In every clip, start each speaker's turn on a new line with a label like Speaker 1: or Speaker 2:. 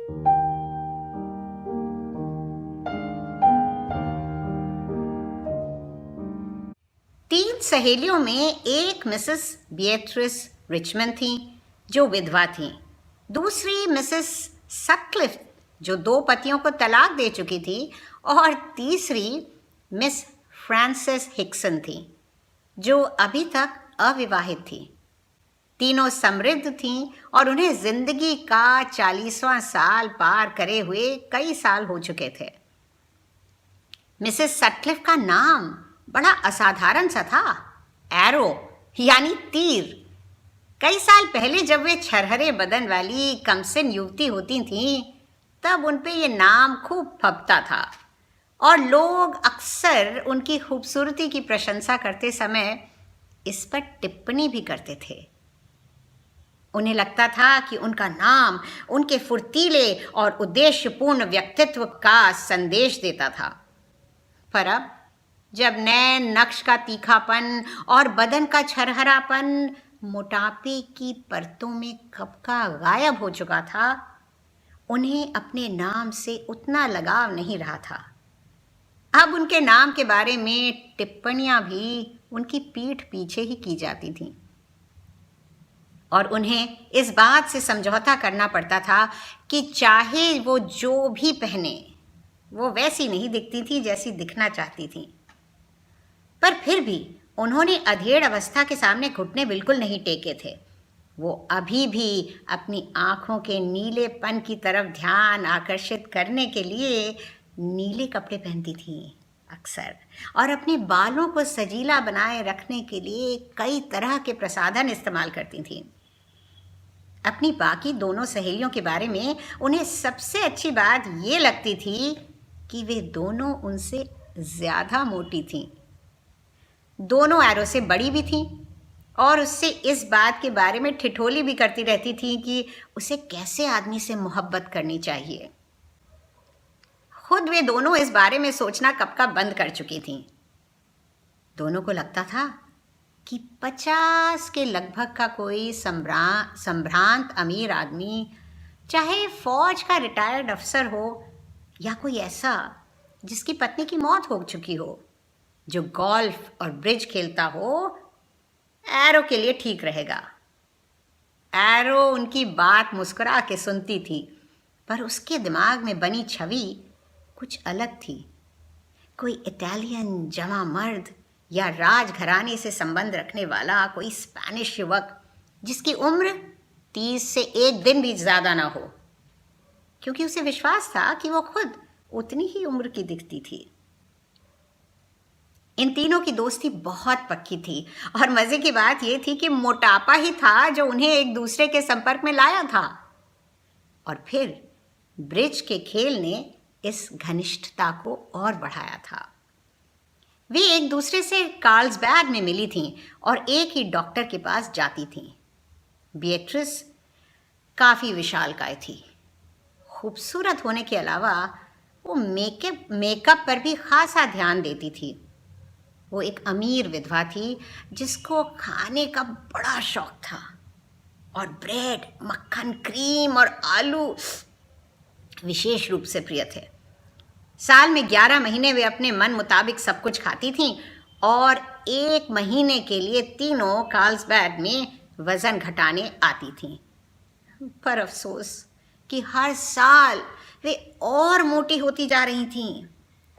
Speaker 1: तीन सहेलियों में एक मिसेस बिएट्रिस रिचमंड थी जो विधवा थी, दूसरी मिसेस सटक्लिफ जो 2 पतियों को तलाक दे चुकी थी और तीसरी मिस फ्रांसिस हिक्सन थी जो अभी तक अविवाहित थी। तीनों समृद्ध थीं और उन्हें जिंदगी का 40वां साल पार करे हुए कई साल हो चुके थे। मिसेस सटक्लिफ का नाम बड़ा असाधारण सा था, एरो यानी तीर। कई साल पहले जब वे छरहरे बदन वाली कमसिन युवती होती थीं, तब उन पे ये नाम खूब फबता था और लोग अक्सर उनकी खूबसूरती की प्रशंसा करते समय इस पर टिप्पणी भी करते थे। उन्हें लगता था कि उनका नाम उनके फुर्तीले और उद्देश्यपूर्ण व्यक्तित्व का संदेश देता था। पर अब जब नैन नक्श का तीखापन और बदन का छरहरापन मोटापे की परतों में कब का गायब हो चुका था, उन्हें अपने नाम से उतना लगाव नहीं रहा था। अब उनके नाम के बारे में टिप्पणियां भी उनकी पीठ पीछे ही की जाती थीं और उन्हें इस बात से समझौता करना पड़ता था कि चाहे वो जो भी पहने, वो वैसी नहीं दिखती थी जैसी दिखना चाहती थी। पर फिर भी उन्होंने अधेड़ अवस्था के सामने घुटने बिल्कुल नहीं टेके थे। वो अभी भी अपनी आँखों के नीलेपन की तरफ ध्यान आकर्षित करने के लिए नीले कपड़े पहनती थीं अक्सर, और अपने बालों को सजीला बनाए रखने के लिए कई तरह के प्रसाधन इस्तेमाल करती थीं। अपनी बाकी दोनों सहेलियों के बारे में उन्हें सबसे अच्छी बात ये लगती थी कि वे दोनों उनसे ज़्यादा मोटी थीं। दोनों एरो से बड़ी भी थीं और उससे इस बात के बारे में ठिठोली भी करती रहती थीं कि उसे कैसे आदमी से मोहब्बत करनी चाहिए। खुद वे दोनों इस बारे में सोचना कब का बंद कर चुकी थीं। दोनों को लगता था कि 50 के लगभग का कोई संभ्रांत अमीर आदमी, चाहे फौज का रिटायर्ड अफसर हो या कोई ऐसा जिसकी पत्नी की मौत हो चुकी हो, जो गोल्फ और ब्रिज खेलता हो, एरो के लिए ठीक रहेगा। एरो उनकी बात मुस्कुरा के सुनती थी, पर उसके दिमाग में बनी छवि कुछ अलग थी। कोई इटालियन जवां मर्द या राजघराने से संबंध रखने वाला कोई स्पेनिश युवक जिसकी उम्र 30 से 1 दिन भी ज़्यादा ना हो, क्योंकि उसे विश्वास था कि वो खुद उतनी ही उम्र की दिखती थी। इन तीनों की दोस्ती बहुत पक्की थी और मज़े की बात यह थी कि मोटापा ही था जो उन्हें एक दूसरे के संपर्क में लाया था, और फिर ब्रिज के खेल ने इस घनिष्ठता को और बढ़ाया था। वे एक दूसरे से कार्ल्सबैग में मिली थीं और एक ही डॉक्टर के पास जाती थीं। बिएट्रिस काफ़ी विशालकाय थी। खूबसूरत होने के अलावा वो मेकअप पर भी खासा ध्यान देती थी। वो एक अमीर विधवा थी जिसको खाने का बड़ा शौक था और ब्रेड, मक्खन, क्रीम और आलू विशेष रूप से प्रिय थे। साल में 11 महीने वे अपने मन मुताबिक सब कुछ खाती थीं और 1 महीने के लिए तीनों कार्ल्सबैग में वज़न घटाने आती थीं। पर अफसोस कि हर साल वे और मोटी होती जा रही थीं।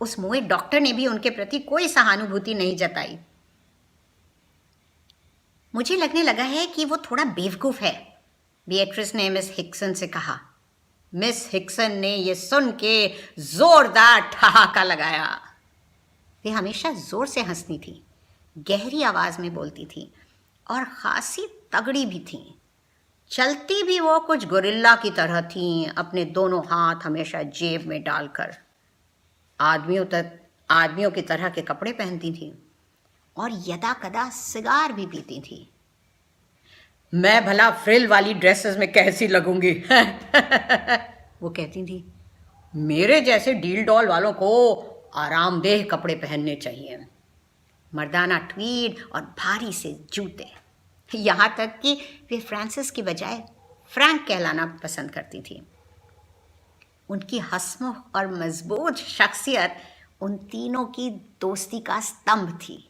Speaker 1: उस मोए डॉक्टर ने भी उनके प्रति कोई सहानुभूति नहीं जताई। मुझे लगने लगा है कि वो थोड़ा बेवकूफ़ है, बिएट्रिस ने मिस हिक्सन से कहा। मिस हिक्सन ने यह सुन के जोरदार ठहाका लगाया। वे हमेशा जोर से हंसती थी, गहरी आवाज़ में बोलती थी और खासी तगड़ी भी थीं। चलती भी वो कुछ गोरिल्ला की तरह थीं, अपने दोनों हाथ हमेशा जेब में डालकर। आदमियों की तरह के कपड़े पहनती थीं और यदा कदा सिगार भी पीती थीं। मैं भला फ्रिल वाली ड्रेसेस में कैसी लगूंगी वो कहती थी। मेरे जैसे डील डॉल वालों को आरामदेह कपड़े पहनने चाहिए, मर्दाना ट्वीड और भारी से जूते। यहाँ तक कि वे फ्रांसिस की बजाय फ्रैंक कहलाना पसंद करती थी। उनकी हंसमुख और मजबूत शख्सियत उन तीनों की दोस्ती का स्तंभ थी।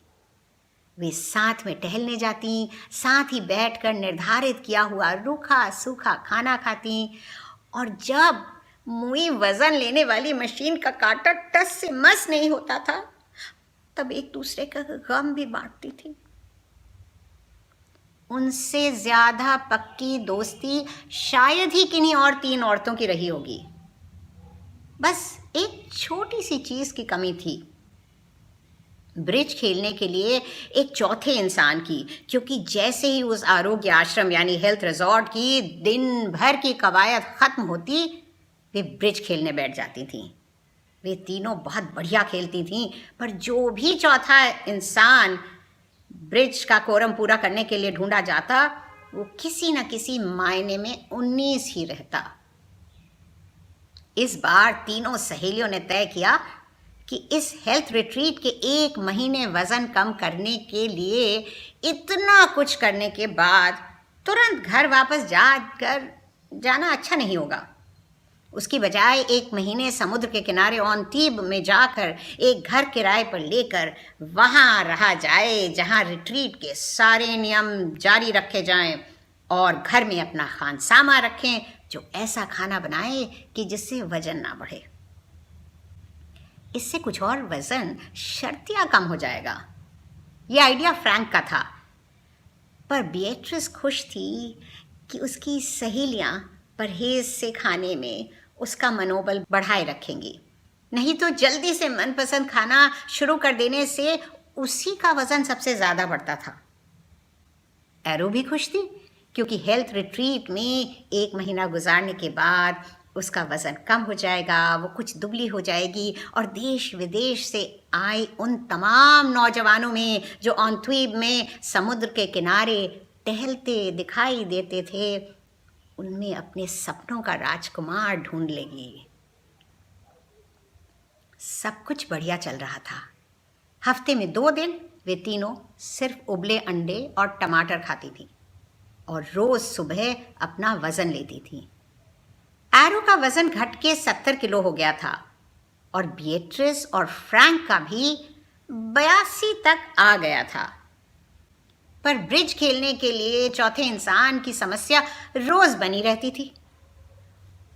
Speaker 1: वे साथ में टहलने जाती, साथ ही बैठकर निर्धारित किया हुआ रूखा सूखा खाना खाती, और जब मुई वजन लेने वाली मशीन का कांटा टस से मस नहीं होता था, तब एक दूसरे का गम भी बांटती थी। उनसे ज्यादा पक्की दोस्ती शायद ही किन्हीं और 3 औरतों की रही होगी। बस एक छोटी सी चीज की कमी थी, ब्रिज खेलने के लिए एक चौथे इंसान की, क्योंकि जैसे ही उस आरोग्य आश्रम यानी हेल्थ रिजॉर्ट की दिन भर की कवायद खत्म होती, वे ब्रिज खेलने बैठ जाती थीं। वे तीनों बहुत बढ़िया खेलती थीं, पर जो भी चौथा इंसान ब्रिज का कोरम पूरा करने के लिए ढूंढा जाता, वो किसी न किसी मायने में 19 ही रहता। इस बार तीनों सहेलियों ने तय किया कि इस हेल्थ रिट्रीट के 1 महीने वजन कम करने के लिए इतना कुछ करने के बाद तुरंत घर वापस जाना अच्छा नहीं होगा। उसकी बजाय 1 महीने समुद्र के किनारे ऑन्टीब में जाकर एक घर किराए पर लेकर वहाँ रहा जाए, जहाँ रिट्रीट के सारे नियम जारी रखे जाएं, और घर में अपना खानसामा रखें जो ऐसा खाना बनाए कि जिससे वजन ना बढ़े। इससे कुछ और वजन शर्तिया कम हो जाएगा। यह आइडिया फ्रैंक का था, पर बिएट्रिस खुश थी कि उसकी सहेलियां परहेज से खाने में उसका मनोबल बढ़ाए रखेंगी। नहीं तो जल्दी से मनपसंद खाना शुरू कर देने से उसी का वजन सबसे ज़्यादा बढ़ता था। एरो भी खुश थी, क्योंकि हेल्थ रिट्रीट में 1 महीना गुजारने के बाद उसका वज़न कम हो जाएगा, वो कुछ दुबली हो जाएगी, और देश विदेश से आए उन तमाम नौजवानों में जो ऑन्ट्वीब में समुद्र के किनारे टहलते दिखाई देते थे, उनमें अपने सपनों का राजकुमार ढूंढ लेगी। सब कुछ बढ़िया चल रहा था। हफ्ते में 2 दिन वे तीनों सिर्फ उबले अंडे और टमाटर खाती थी, और रोज़ सुबह अपना वज़न लेती थी। एरो का वज़न घट के 70 किलो हो गया था, और बिएट्रिस और फ्रैंक का भी 82 तक आ गया था। पर ब्रिज खेलने के लिए चौथे इंसान की समस्या रोज बनी रहती थी।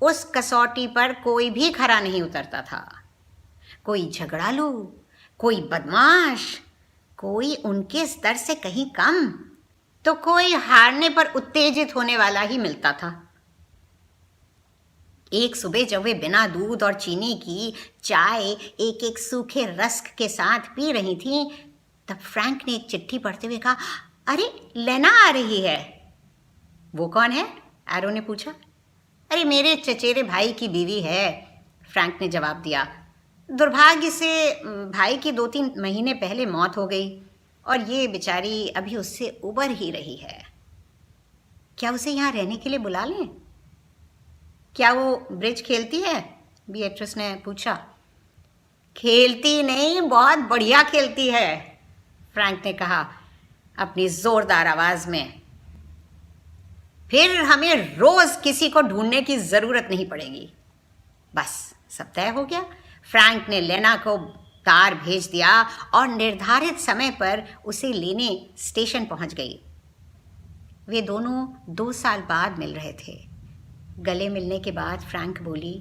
Speaker 1: उस कसौटी पर कोई भी खरा नहीं उतरता था। कोई झगड़ालू, कोई बदमाश, कोई उनके स्तर से कहीं कम, तो कोई हारने पर उत्तेजित होने वाला ही मिलता था। एक सुबह जब वे बिना दूध और चीनी की चाय एक एक सूखे रस्क के साथ पी रही थीं, तब फ्रैंक ने एक चिट्ठी पढ़ते हुए कहा, अरे लेना आ रही है। वो कौन है? एरो ने पूछा। अरे मेरे चचेरे भाई की बीवी है, फ्रैंक ने जवाब दिया। दुर्भाग्य से भाई की 2-3 महीने पहले मौत हो गई, और ये बेचारी अभी उससे उबर ही रही है। क्या उसे यहाँ रहने के लिए बुला लें? क्या वो ब्रिज खेलती है? बिएट्रिस ने पूछा। खेलती नहीं, बहुत बढ़िया खेलती है, फ्रैंक ने कहा अपनी जोरदार आवाज में। फिर हमें रोज किसी को ढूंढने की जरूरत नहीं पड़ेगी। बस सब तय हो गया। फ्रैंक ने लेना को कार भेज दिया और निर्धारित समय पर उसे लेने स्टेशन पहुंच गई। वे दोनों 2 साल बाद मिल रहे थे। गले मिलने के बाद फ्रैंक बोली,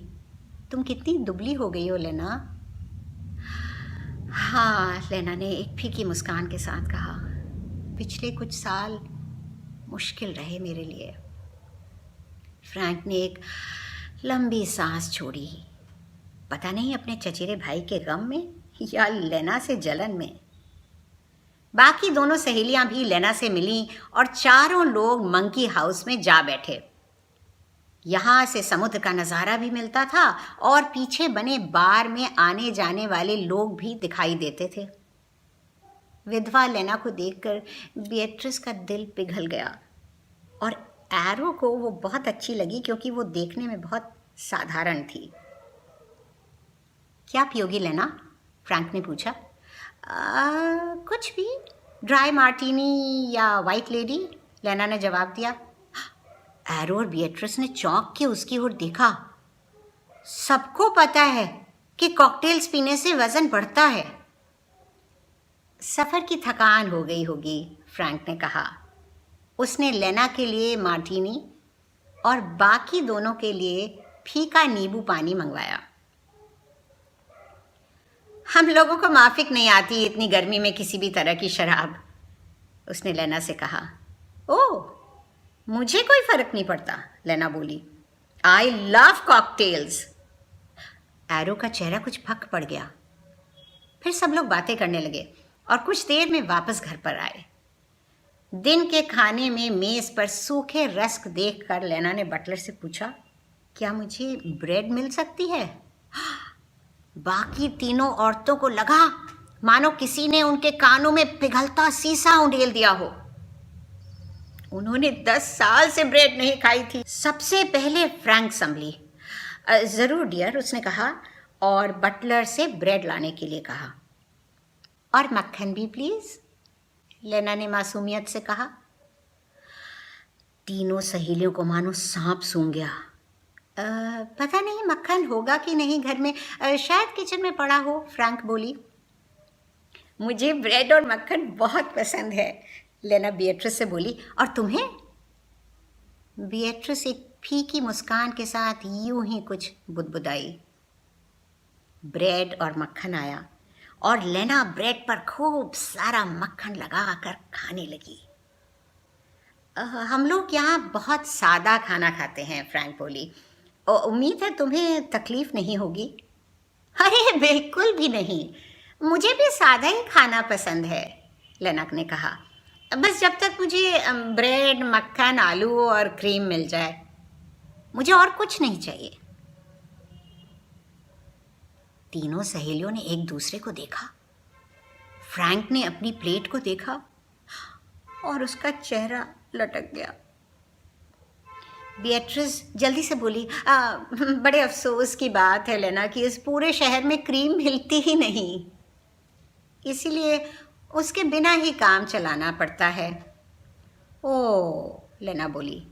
Speaker 1: तुम कितनी दुबली हो गई हो लेना। हाँ, लेना ने एक फीकी मुस्कान के साथ कहा, पिछले कुछ साल मुश्किल रहे मेरे लिए। फ्रैंक ने एक लंबी सांस छोड़ी, पता नहीं अपने चचेरे भाई के गम में या लेना से जलन में। बाकी दोनों सहेलियां भी लेना से मिली और चारों लोग मंकी हाउस में जा बैठे। यहाँ से समुद्र का नज़ारा भी मिलता था और पीछे बने बार में आने जाने वाले लोग भी दिखाई देते थे। विधवा लेना को देखकर बिएट्रिस का दिल पिघल गया, और एरो को वो बहुत अच्छी लगी क्योंकि वो देखने में बहुत साधारण थी। क्या पियोगी लेना? फ्रैंक ने पूछा। कुछ भी, ड्राई मार्टिनी या वाइट लेडी, लेना ने जवाब दिया। एरो और बिएट्रिस ने चौंक के उसकी ओर देखा। सबको पता है कि कॉकटेल्स पीने से वजन बढ़ता है। सफ़र की थकान हो गई होगी, फ्रैंक ने कहा। उसने लेना के लिए मार्टिनी और बाकी दोनों के लिए फीका नींबू पानी मंगवाया। हम लोगों को माफिक नहीं आती इतनी गर्मी में किसी भी तरह की शराब, उसने लेना से कहा। ओह, मुझे कोई फर्क नहीं पड़ता, लेना बोली। I love cocktails. एरो का चेहरा कुछ फक पड़ गया। फिर सब लोग बातें करने लगे और कुछ देर में वापस घर पर आए। दिन के खाने में मेज पर सूखे रस्क देखकर लेना ने बटलर से पूछा, क्या मुझे ब्रेड मिल सकती है? बाकी तीनों औरतों को लगा मानो किसी ने उनके कानों में पिघलता शीशा उंडेल दिया हो। उन्होंने 10 साल से ब्रेड नहीं खाई थी। सबसे पहले फ्रैंक संभली। ज़रूर डियर, उसने कहा और बटलर से ब्रेड लाने के लिए कहा। और मक्खन भी प्लीज़, लेना ने मासूमियत से कहा। तीनों सहेलियों को मानो सांप सूंघ गया। पता नहीं मक्खन होगा कि नहीं घर में, शायद किचन में पड़ा हो, फ्रैंक बोली। मुझे ब्रेड और मक्खन बहुत पसंद है, लेना बिएट्रिस से बोली। और तुम्हें? बिएट्रिस एक फीकी मुस्कान के साथ यूं ही कुछ बुदबुदाई। ब्रेड और मक्खन आया और लेना ब्रेड पर खूब सारा मक्खन लगाकर खाने लगी। हम लोग यहाँ बहुत सादा खाना खाते हैं, फ्रैंक बोली। उम्मीद है तुम्हें तकलीफ नहीं होगी। अरे बिल्कुल भी नहीं, मुझे भी सादा ही खाना पसंद है, लेनक ने कहा। बस जब तक मुझे ब्रेड, मक्खन, आलू और क्रीम मिल जाए, मुझे और कुछ नहीं चाहिए। तीनों सहेलियों ने एक दूसरे को देखा। फ्रैंक ने अपनी प्लेट को देखा और उसका चेहरा लटक गया। बिएट्रिस जल्दी से बोली, बड़े अफसोस की बात है लेना कि इस पूरे शहर में क्रीम मिलती ही नहीं, इसीलिए उसके बिना ही काम चलाना पड़ता है। ओह, लेना बोली।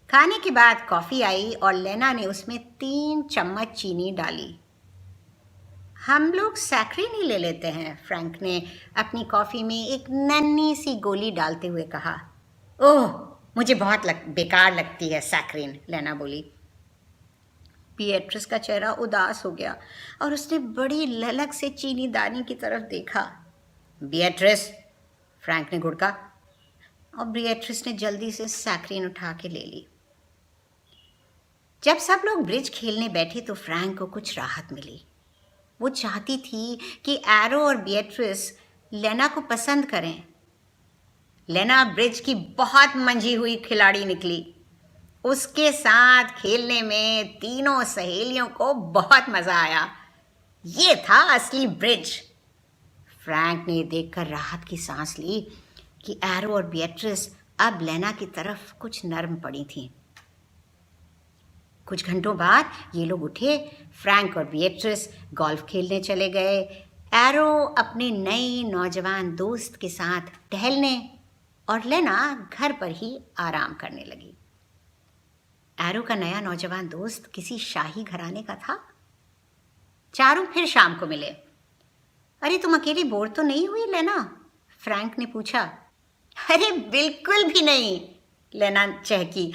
Speaker 1: खाने के बाद कॉफ़ी आई और लेना ने उसमें 3 चम्मच चीनी डाली। हम लोग सैक्रिन ही ले लेते हैं, फ्रैंक ने अपनी कॉफ़ी में एक नन्ही सी गोली डालते हुए कहा। ओह, मुझे बहुत बेकार लगती है सैक्रिन, लेना बोली। बिएट्रिस का चेहरा उदास हो गया और उसने बड़ी ललक से चीनी दानी की तरफ देखा। बिएट्रिस, फ्रैंक ने घुड़का और बिएट्रिस ने जल्दी से सैक्रिन उठा के ले ली। जब सब लोग ब्रिज खेलने बैठे तो फ्रैंक को कुछ राहत मिली। वो चाहती थी कि एरो और बिएट्रिस लेना को पसंद करें। लेना ब्रिज की बहुत मंझी हुई खिलाड़ी निकली। उसके साथ खेलने में तीनों सहेलियों को बहुत मज़ा आया। ये था असली ब्रिज। फ्रैंक ने देखकर राहत की सांस ली कि एरो और बिएट्रिस अब लेना की तरफ कुछ नर्म पड़ी थीं। कुछ घंटों बाद ये लोग उठे। फ्रैंक और बिएट्रिस गोल्फ खेलने चले गए। एरो अपने नए नौजवान दोस्त के साथ टहलने और लेना घर पर ही आराम करने लगी। एरो का नया नौजवान दोस्त किसी शाही घराने का था। चारों फिर शाम को मिले। अरे तुम अकेली बोर तो नहीं हुई लेना? फ्रैंक ने पूछा। अरे बिल्कुल भी नहीं, लेना चहकी।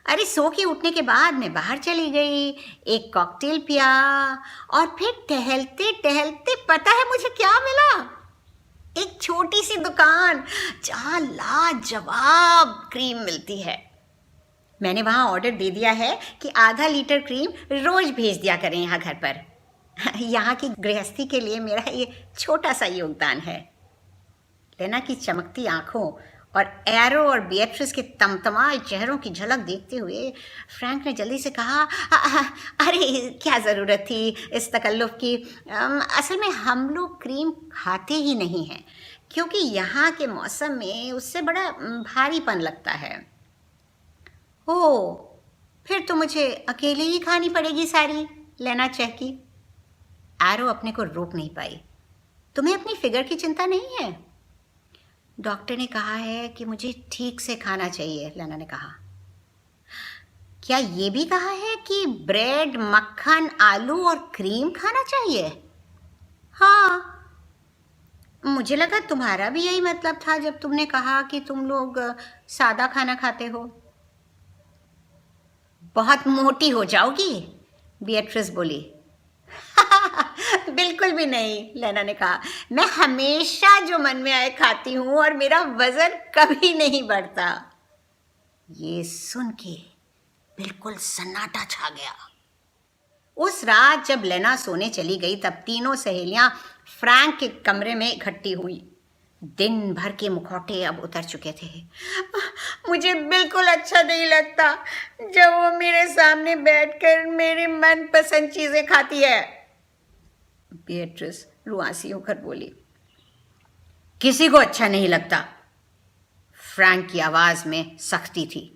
Speaker 1: अरे सो के उठने के बाद मैं बाहर चली गई, एक कॉकटेल पिया और फिर टहलते टहलते पता है मुझे क्या मिला? एक छोटी सी दुकान जहाँ लाजवाब क्रीम मिलती है। मैंने वहाँ ऑर्डर दे दिया है कि आधा लीटर क्रीम रोज़ भेज दिया करें यहाँ घर पर। यहाँ की गृहस्थी के लिए मेरा ये छोटा सा योगदान है। लेना की चमकती आँखों और एरो और बिएट्रिस के तमतमाए चेहरों की झलक देखते हुए फ्रैंक ने जल्दी से कहा, अरे क्या ज़रूरत थी इस तकल्लुफ़ की। असल में हम लोग क्रीम खाते ही नहीं हैं क्योंकि यहाँ के मौसम में उससे बड़ा भारीपन लगता है। ओह, फिर तो मुझे अकेले ही खानी पड़ेगी सारी, लेना चहकी। एरो अपने को रोक नहीं पाई। तुम्हें अपनी फिगर की चिंता नहीं है? डॉक्टर ने कहा है कि मुझे ठीक से खाना चाहिए, लेना ने कहा। क्या ये भी कहा है कि ब्रेड, मक्खन, आलू और क्रीम खाना चाहिए? हाँ, मुझे लगा तुम्हारा भी यही मतलब था जब तुमने कहा कि तुम लोग सादा खाना खाते हो। बहुत मोटी हो जाओगी, बिएट्रिस बोली। बिल्कुल भी नहीं, लेना ने कहा। मैं हमेशा जो मन में आए खाती हूं और मेरा वजन कभी नहीं बढ़ता। ये सुन के बिल्कुल सन्नाटा छा गया। उस रात जब लेना सोने चली गई तब तीनों सहेलियां फ्रैंक के कमरे में इकट्ठी हुई। दिन भर के मुखौटे अब उतर चुके थे। मुझे बिल्कुल अच्छा नहीं लगता जब वो मेरे सामने बैठकर मेरी मनपसंद चीजें खाती है, बिएट्रिस रुआसी होकर बोली। किसी को अच्छा नहीं लगता, फ्रैंक की आवाज में सख्ती थी।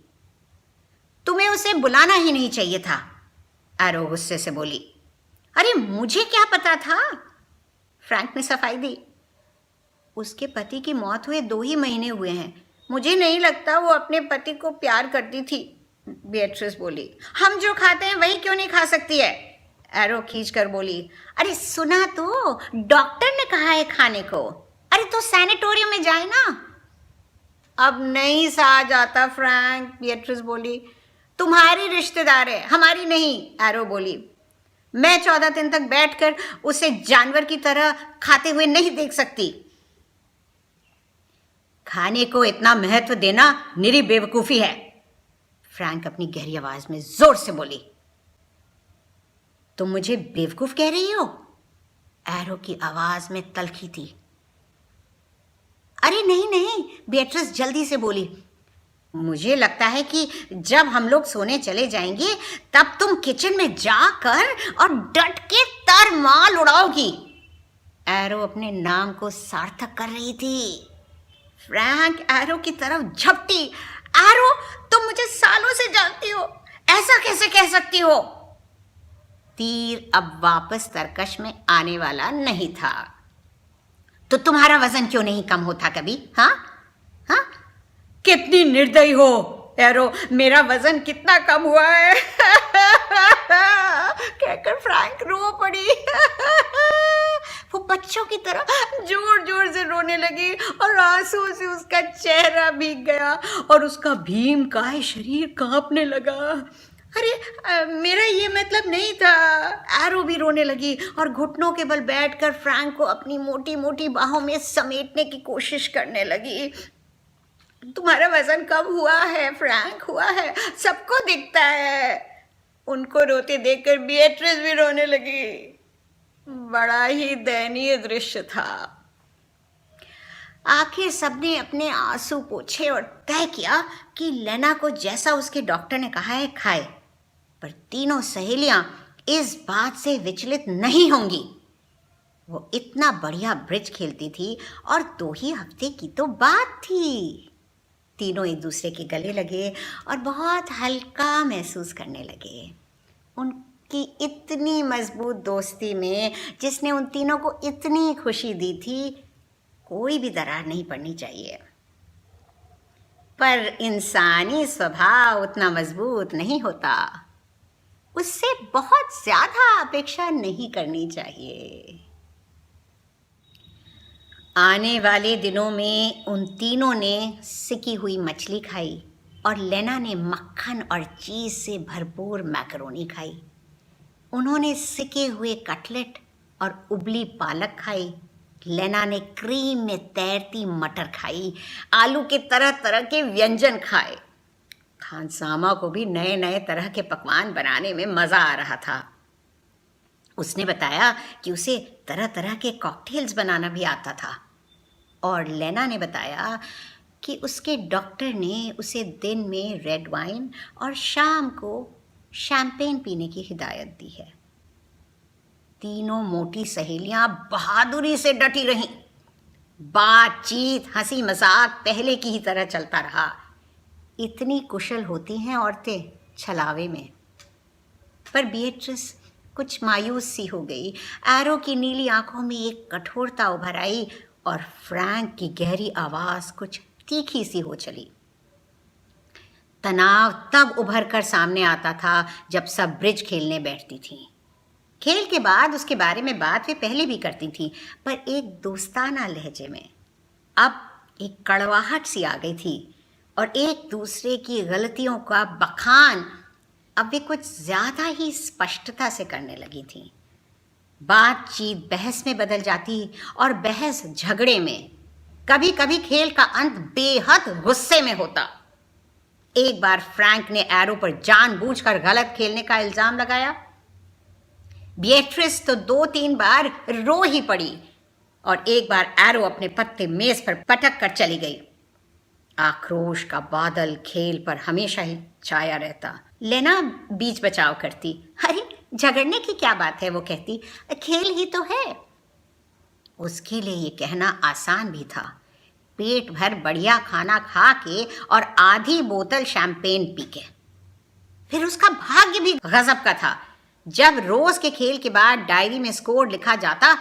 Speaker 1: तुम्हें उसे बुलाना ही नहीं चाहिए था, एरो गुस्से से बोली। अरे मुझे क्या पता था, फ्रैंक ने सफाई दी। उसके पति की मौत हुए 2 ही महीने हुए हैं। मुझे नहीं लगता वो अपने पति को प्यार करती थी, बिएट्रिस बोली। हम जो खाते हैं वही क्यों नहीं खा सकती है, एरो खींच कर बोली। अरे सुना तो, डॉक्टर ने कहा है खाने को। अरे तो सैनिटोरियम में जाए ना। अब नहीं सहा जाता फ्रैंक, बिएट्रिस बोली। तुम्हारी रिश्तेदार है, हमारी नहीं, एरो बोली। मैं 14 दिन तक बैठकर उसे जानवर की तरह खाते हुए नहीं देख सकती। खाने को इतना महत्व देना निरी बेवकूफी है, फ्रैंक अपनी गहरी आवाज में जोर से बोली। तुम मुझे बेवकूफ कह रही हो, एरो की आवाज में तल्खी थी। अरे नहीं नहीं, बिएट्रिस जल्दी से बोली। मुझे लगता है कि जब हम लोग सोने चले जाएंगे तब तुम किचन में जाकर और डट के तरमाल उड़ाओगी। एरो अपने नाम को सार्थक कर रही थी। फ्रैंक एरो की तरफ झपटी। एरो, तुम मुझे सालों से जानती हो, ऐसा कैसे कह सकती हो? तीर अब वापस तरकश में आने वाला नहीं था। तो तुम्हारा वजन क्यों नहीं कम होता कभी? हाँ हाँ, कितनी निर्दयी हो एरो, मेरा वजन कितना कम हुआ है कहकर फ्रैंक रो पड़ी। वो बच्चों की तरह जोर जोर से रोने लगी और आंसू से उसका चेहरा भीग गया और उसका भीमकाय शरीर कांपने लगा। अरे मेरा ये मतलब नहीं था, एरो भी रोने लगी और घुटनों के बल बैठकर फ्रैंक को अपनी मोटी मोटी बाहों में समेटने की कोशिश करने लगी। तुम्हारा वजन कम हुआ है फ्रैंक, हुआ है, सबको दिखता है। उनको रोते देखकर बिएट्रिस भी रोने लगी। बड़ा ही दयनीय दृश्य था। आखिर सबने अपने आंसू पोंछे और तय किया कि लेना को जैसा उसके डॉक्टर ने कहा है खाए, पर तीनों सहेलियां इस बात से विचलित नहीं होंगी। वो इतना बढ़िया ब्रिज खेलती थी और 2 ही हफ्ते की तो बात थी। तीनों एक दूसरे के गले लगे और बहुत हल्का महसूस करने लगे। उनकी इतनी मजबूत दोस्ती में, जिसने उन तीनों को इतनी खुशी दी थी, कोई भी दरार नहीं पड़नी चाहिए। पर इंसानी स्वभाव उतना मजबूत नहीं होता, उससे बहुत ज्यादा अपेक्षा नहीं करनी चाहिए। आने वाले दिनों में उन तीनों ने सिकी हुई मछली खाई और लेना ने मक्खन और चीज़ से भरपूर मैकरोनी खाई। उन्होंने सिके हुए कटलेट और उबली पालक खाई। लेना ने क्रीम में तैरती मटर खाई, आलू के तरह तरह के व्यंजन खाए। खानसामा को भी नए नए तरह के पकवान बनाने में मज़ा आ रहा था। उसने बताया कि उसे तरह तरह के कॉकटेल्स बनाना भी आता था। और लेना ने बताया कि उसके डॉक्टर ने उसे दिन में रेड वाइन और शाम को शैम्पेन पीने की हिदायत दी है। तीनों मोटी सहेलियां बहादुरी से डटी रहीं। बातचीत, हंसी मजाक पहले की ही तरह चलता रहा। इतनी कुशल होती हैं औरतें छलावे में। पर बिएट्रिस कुछ मायूस सी हो गई। एरो की नीली आंखों में एक कठोरता उभर आई और फ्रैंक की गहरी आवाज कुछ तीखी सी हो चली। तनाव तब उभर कर सामने आता था जब सब ब्रिज खेलने बैठती थीं। खेल के बाद उसके बारे में बात वे पहले भी करती थीं, पर एक दोस्ताना लहजे में। अब एक कड़वाहट सी आ गई थी और एक दूसरे की गलतियों का बखान अब वे कुछ ज़्यादा ही स्पष्टता से करने लगी थीं। बातचीत बहस में बदल जाती और बहस झगड़े में। कभी कभी खेल का अंत बेहद गुस्से में होता। एक बार फ्रैंक ने एरो पर जानबूझकर गलत खेलने का इल्जाम लगाया। बिएट्रिस तो 2-3 बार रो ही पड़ी और एक बार एरो अपने पत्ते मेज पर पटक कर चली गई। आक्रोश का बादल खेल पर हमेशा ही छाया रहता। लेना बीच बचाव करती। अरे झगड़ने की क्या बात है, वो कहती, खेल ही तो है। उसके लिए ये कहना आसान भी था। पेट भर बढ़िया खाना खा के और आधी बोतल शैंपेन पी के। फिर उसका भाग्य भी गजब का था। जब रोज के खेल के बाद डायरी में स्कोर लिखा जाता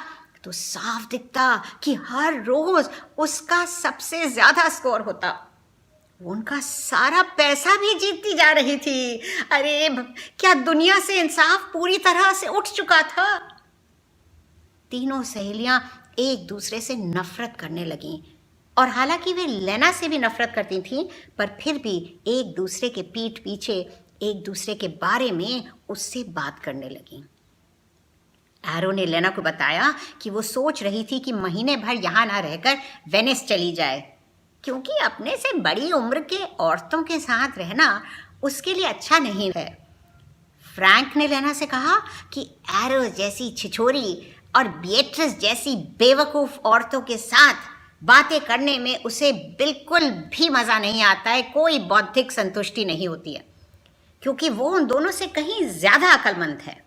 Speaker 1: तो साफ दिखता कि हर रोज उसका सबसे ज्यादा स्कोर होता। उनका सारा पैसा भी जीतती जा रही थी। अरे क्या दुनिया से इंसाफ पूरी तरह से उठ चुका था। तीनों सहेलियां एक दूसरे से नफरत करने लगीं और हालांकि वे लेना से भी नफरत करती थीं, पर फिर भी एक दूसरे के पीठ पीछे एक दूसरे के बारे में उससे बात करने लगीं। एरो ने लेना को बताया कि वो सोच रही थी कि महीने भर यहाँ ना रहकर वेनिस चली जाए, क्योंकि अपने से बड़ी उम्र के औरतों के साथ रहना उसके लिए अच्छा नहीं है। फ्रैंक ने लेना से कहा कि एरो जैसी छिछोरी और बिएट्रिस जैसी बेवकूफ़ औरतों के साथ बातें करने में उसे बिल्कुल भी मज़ा नहीं आता है, कोई बौद्धिक संतुष्टि नहीं होती है, क्योंकि वो उन दोनों से कहीं ज़्यादा अक्लमंद है।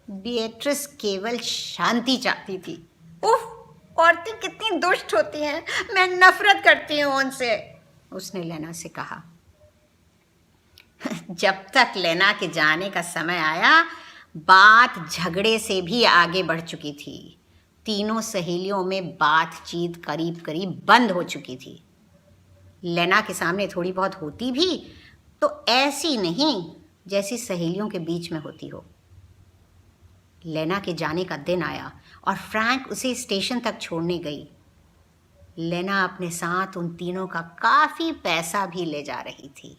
Speaker 1: बिएट्रिस केवल शांति चाहती थी। उफ, औरतें कितनी दुष्ट होती हैं, मैं नफरत करती हूँ उनसे, उसने लेना से कहा। जब तक लेना के जाने का समय आया, बात झगड़े से भी आगे बढ़ चुकी थी। तीनों सहेलियों में बातचीत करीब करीब बंद हो चुकी थी। लेना के सामने थोड़ी बहुत होती भी तो ऐसी नहीं जैसी सहेलियों के बीच में होती हो। लेना के जाने का दिन आया और फ्रैंक उसे स्टेशन तक छोड़ने गई। लेना अपने साथ उन तीनों का काफ़ी पैसा भी ले जा रही थी।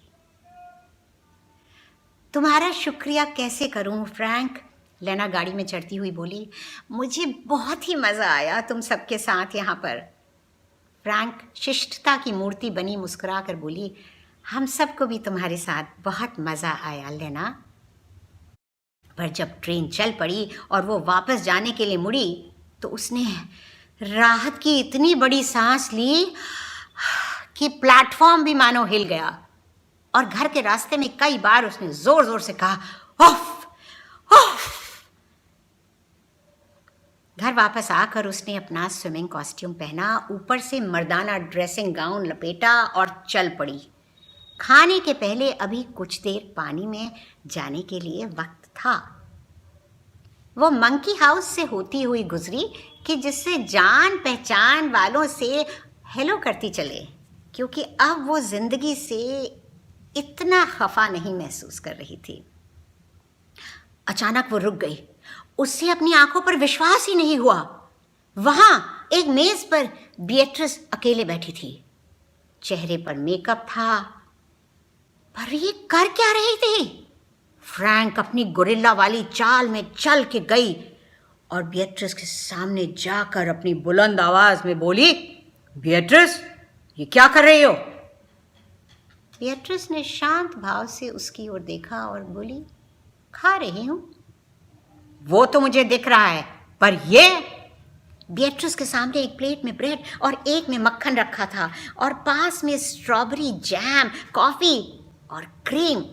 Speaker 1: तुम्हारा शुक्रिया कैसे करूं फ्रैंक, लेना गाड़ी में चढ़ती हुई बोली। मुझे बहुत ही मज़ा आया तुम सबके साथ यहाँ पर। फ्रैंक शिष्टता की मूर्ति बनी मुस्कुरा कर बोली, हम सबको भी तुम्हारे साथ बहुत मज़ा आया लेना। पर जब ट्रेन चल पड़ी और वो वापस जाने के लिए मुड़ी तो उसने राहत की इतनी बड़ी सांस ली कि प्लेटफॉर्म भी मानो हिल गया और घर के रास्ते में कई बार उसने जोर जोर से कहा, ऑफ ऑफ। घर वापस आकर उसने अपना स्विमिंग कॉस्ट्यूम पहना, ऊपर से मर्दाना ड्रेसिंग गाउन लपेटा और चल पड़ी। खाने के पहले अभी कुछ देर पानी में जाने के लिए वक्त था। वो मंकी हाउस से होती हुई गुजरी कि जिससे जान पहचान वालों से हेलो करती चले, क्योंकि अब वो जिंदगी से इतना खफा नहीं महसूस कर रही थी। अचानक वो रुक गई। उससे अपनी आंखों पर विश्वास ही नहीं हुआ। वहां एक मेज पर बिएट्रिस अकेले बैठी थी। चेहरे पर मेकअप था, पर ये कर क्या रही थी? फ्रैंक अपनी गोरिल्ला वाली चाल में चल के गई और बिएट्रिस के सामने जाकर अपनी बुलंद आवाज में बोली, बिएट्रिस, ये क्या कर रही हो? बिएट्रिस ने शांत भाव से उसकी ओर देखा और बोली, खा रही हूं। वो तो मुझे दिख रहा है, पर ये? बिएट्रिस के सामने एक प्लेट में ब्रेड और एक में मक्खन रखा था और पास में स्ट्रॉबेरी जैम, कॉफी और क्रीम।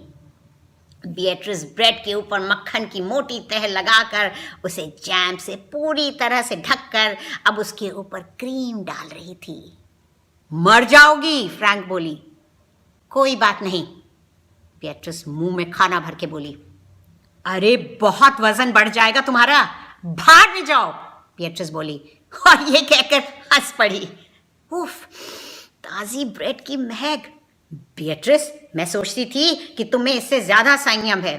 Speaker 1: बिएट्रिस ब्रेड के ऊपर मक्खन की मोटी तह लगाकर उसे जैम से पूरी तरह से ढककर अब उसके ऊपर क्रीम डाल रही थी। मर जाओगी, फ्रैंक बोली। कोई बात नहीं, बिएट्रिस मुंह में खाना भर के बोली। अरे बहुत वजन बढ़ जाएगा तुम्हारा, भाग में जाओ, बिएट्रिस बोली और ये कहकर हंस पड़ी। उफ, ताज़ी ब्रेड की महक, बियट्रिस, मैं सोचती थी कि तुम्हें इससे ज्यादा संयम है।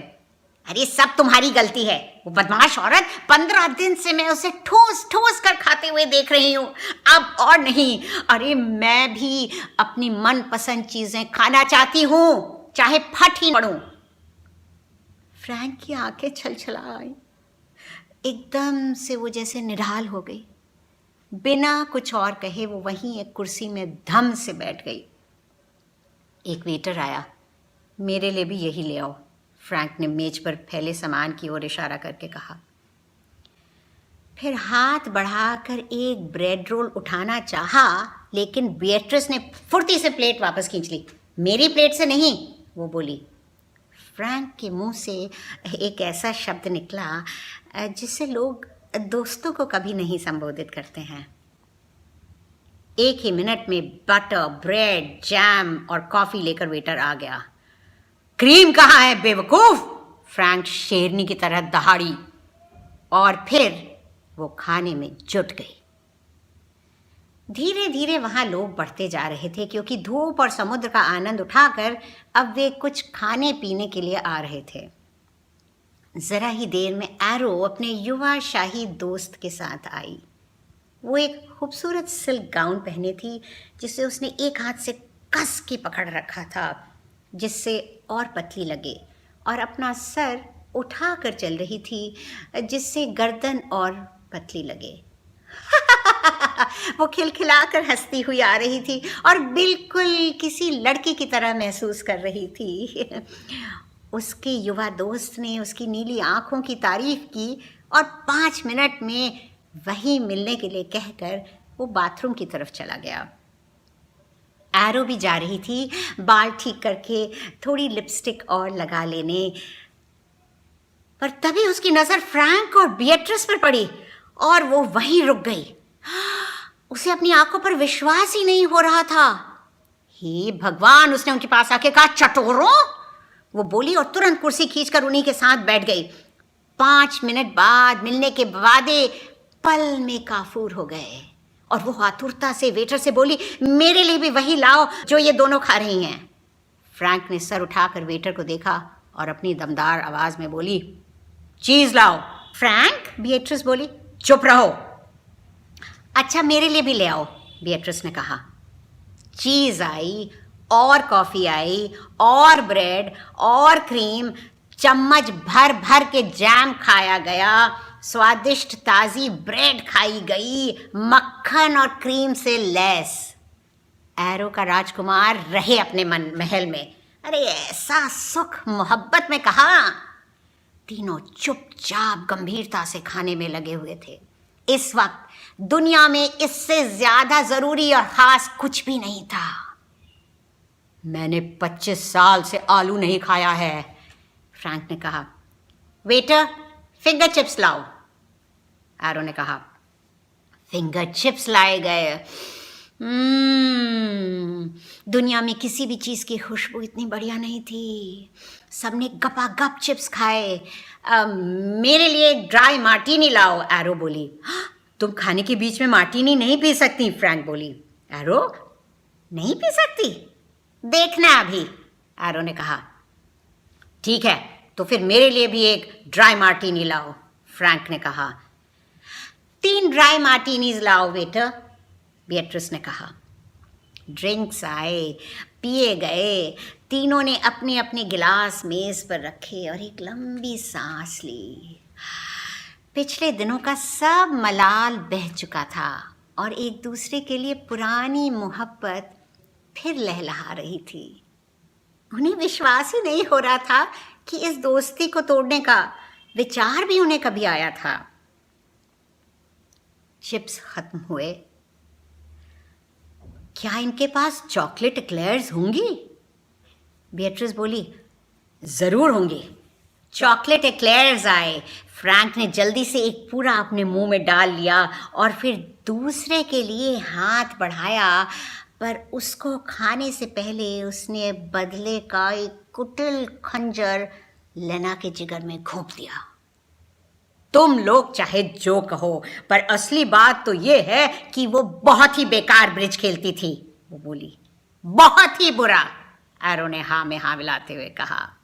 Speaker 1: अरे सब तुम्हारी गलती है। वो बदमाश औरत, 15 दिन से मैं उसे ठूस ठूस कर खाते हुए देख रही हूँ, अब और नहीं। अरे मैं भी अपनी मनपसंद चीजें खाना चाहती हूँ, चाहे फट ही पड़ूं। फ्रैंक की आंखें छलछला आई। एकदम से वो जैसे निढाल हो गई। बिना कुछ और कहे वो वहीं एक कुर्सी में धम से बैठ गई। एक वेटर आया। मेरे लिए भी यही ले आओ, फ्रैंक ने मेज पर फैले सामान की ओर इशारा करके कहा। फिर हाथ बढ़ाकर एक ब्रेड रोल उठाना चाहा, लेकिन बियट्रिस ने फुर्ती से प्लेट वापस खींच ली। मेरी प्लेट से नहीं, वो बोली। फ्रैंक के मुंह से एक ऐसा शब्द निकला जिससे लोग दोस्तों को कभी नहीं संबोधित करते हैं। एक ही मिनट में बटर, ब्रेड, जैम और कॉफी लेकर वेटर आ गया। क्रीम कहाँ है बेवकूफ? फ्रैंक शेरनी की तरह दहाड़ी और फिर वो खाने में जुट गई। धीरे धीरे वहां लोग बढ़ते जा रहे थे, क्योंकि धूप और समुद्र का आनंद उठाकर अब वे कुछ खाने पीने के लिए आ रहे थे। जरा ही देर में एरो अपने युवा शाही दोस्त के साथ आई। वो एक खूबसूरत सिल्क गाउन पहने थी, जिसे उसने एक हाथ से कस के पकड़ रखा था, जिससे और पतली लगे, और अपना सर उठा कर चल रही थी, जिससे गर्दन और पतली लगे। वो खिलखिलाकर हंसती हुई आ रही थी और बिल्कुल किसी लड़की की तरह महसूस कर रही थी। उसके युवा दोस्त ने उसकी नीली आंखों की तारीफ की और 5 मिनट में वहीं मिलने के लिए कहकर वो बाथरूम की तरफ चला गया। एरो भी जा रही थी, बाल ठीक करके थोड़ी लिपस्टिक और लगा लेने, पर तभी उसकी नजर फ्रैंक और बियट्रिस पर पड़ी और वो वहीं रुक गई। उसे अपनी आंखों पर विश्वास ही नहीं हो रहा था। हे भगवान, उसने उनके पास आके कहा, चटोरों, वो बोली और तुरंत कुर्सी खींचकर उन्हीं के साथ बैठ गई। 5 मिनट बाद मिलने के वादे पल में काफूर हो गए और वो आतुरता से वेटर से बोली, मेरे लिए भी वही लाओ जो ये दोनों खा रही हैं। फ्रैंक ने सर उठाकर वेटर को देखा और अपनी दमदार आवाज में बोली, चीज लाओ। फ्रैंक, बियट्रिस बोली। चुप रहो। अच्छा, मेरे लिए भी ले आओ, बियट्रिस ने कहा। चीज आई और कॉफी आई और ब्रेड और क्रीम, चम्मच भर भर के जैम खाया गया, स्वादिष्ट ताजी ब्रेड खाई गई, मक्खन और क्रीम से लैस। एरो का राजकुमार रहे अपने महल में। अरे ऐसा सुख मोहब्बत में कहा। तीनों चुपचाप गंभीरता से खाने में लगे हुए थे। इस वक्त दुनिया में इससे ज्यादा जरूरी और खास कुछ भी नहीं था। मैंने 25 साल से आलू नहीं खाया है, फ्रैंक ने कहा। वेटर, फिंगर चिप्स लाओ, एरो ने कहा। फिंगर चिप्स लाए गए। दुनिया में किसी भी चीज़ की खुशबू इतनी बढ़िया नहीं थी। सबने गपागप चिप्स खाए। मेरे लिए ड्राई मार्टीनी लाओ, एरो बोली। तुम खाने के बीच में मार्टीनी नहीं पी सकती, फ्रैंक बोली। एरो, नहीं पी सकती? देखना अभी, एरो ने कहा। ठीक है, तो फिर मेरे लिए भी एक ड्राई मार्टीनी लाओ, फ्रैंक ने कहा। 3 ड्राई मार्टीनीज लाओ वेटर, बियट्रिस ने कहा। ड्रिंक्स आए, पिए गए। तीनों ने अपने अपने गिलास मेज पर रखे और एक लंबी सांस ली। पिछले दिनों का सब मलाल बह चुका था और एक दूसरे के लिए पुरानी मोहब्बत फिर लहलहा रही थी। उन्हें विश्वास ही नहीं हो रहा था कि इस दोस्ती को तोड़ने का विचार भी उन्हें कभी आया था। चिप्स खत्म हुए। क्या इनके पास चॉकलेट एक्लेयर्स होंगी? बियट्रिस बोली। जरूर होंगी। चॉकलेट एक्लेयर्स आए। फ्रैंक ने जल्दी से एक पूरा अपने मुंह में डाल लिया और फिर दूसरे के लिए हाथ बढ़ाया, पर उसको खाने से पहले उसने बदले का एक कुटिल खंजर लेना के जिगर में घोंप दिया। तुम लोग चाहे जो कहो, पर असली बात तो ये है कि वो बहुत ही बेकार ब्रिज खेलती थी, वो बोली। बहुत ही बुरा। एरो ने हाँ में हाँ मिलाते हुए कहा।